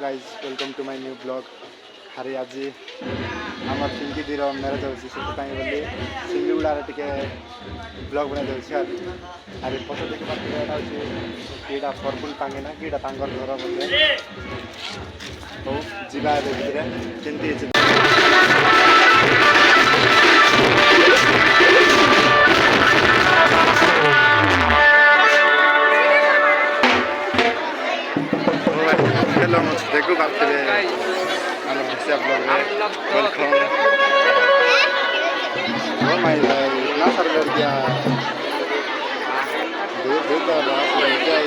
guys, welcome to my new vlog. Hari aji amar pinky diro marriage hochi se pai boli semiliguda re tike vlog bana deuchi ari photo dekhi patti eta hochi eta purple tangena ki eta tangor ghara bolle to jiba de bidre kenti hochi hello देखो बात करे hello से आप लोग welcome oh my भाई इतना सारा लड़कियां दो बात लड़कियां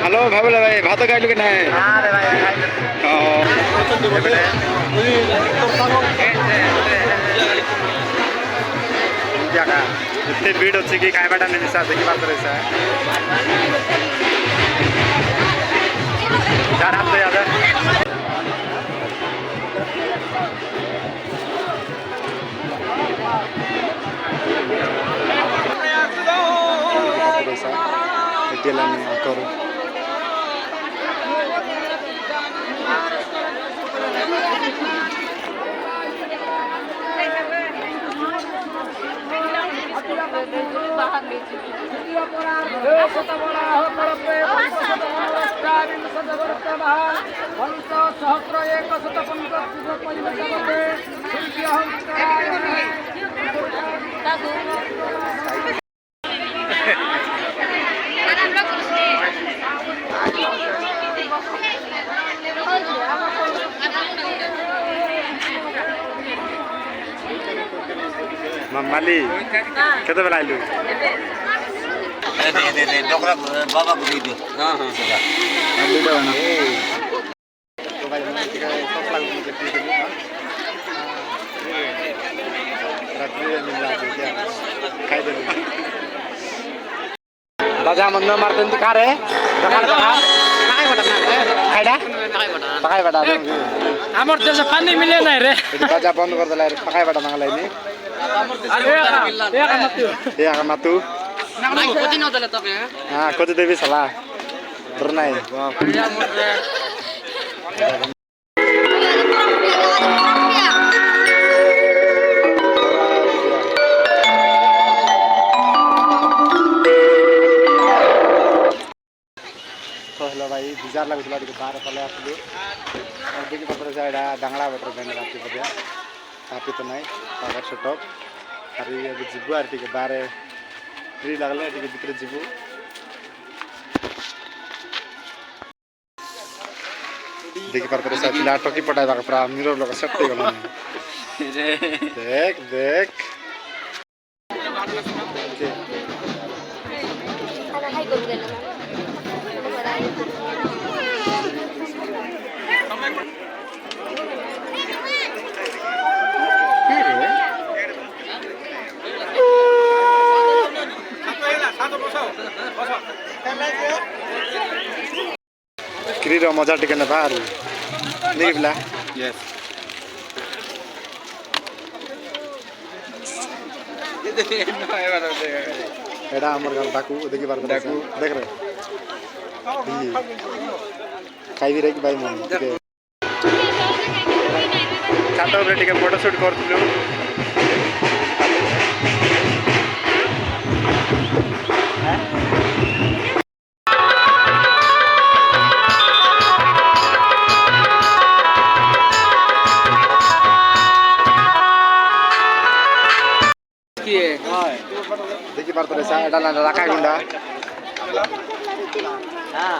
हेलो भाई भाई भात खाइलु कि नहीं अरे भाई जगह इतने भीड़ अच्छी कि खाए बाटा नहीं साथ देखी बात करे सा चार हाथ दे याद करो मम्माली केते बेला आइलु दे डोकरा बाबा को दे दियो हां हां ले दो ना तो भाई मैं टिका सब लागू के पी के ना रात्रि में मिला दे क्या खाई दे राजा मन न मारतन त कारे दखान दखान काई बटा ना खाइडा पकाई बटा हमर देश पानी मिले नै रे राजा बन्द कर देला रे पकाई बटा मांगलाई नि ए आका मातु नाइ खोजि न देले तके हां खोजि देबी सला डर नै तो हेलो भाई बिजार लागुला टिके बारे पले आसलु देखि पत्र जाडा डांगडा बटर बेन राति पदिया कापी तो नहीं पावर सेटअप अरे अभी जीबू आर टिके बारे फ्री लागले टिके भितर जीबू देखि पर से पिला टोकी पटाई बाक पूरा मिरर लोग सेट हो गला देख देख हाय कर देला क्रीडा मजा टिके न बाहर देखि बिला यस एडा हमर घर डाकू देखि बार डाकू देख रे खाइ भी रे कि भाई मन टिके छाता ऊपर टिके फोटो शूट करथलु देखि बार तो ऐसा एडा रखा गुंडा हां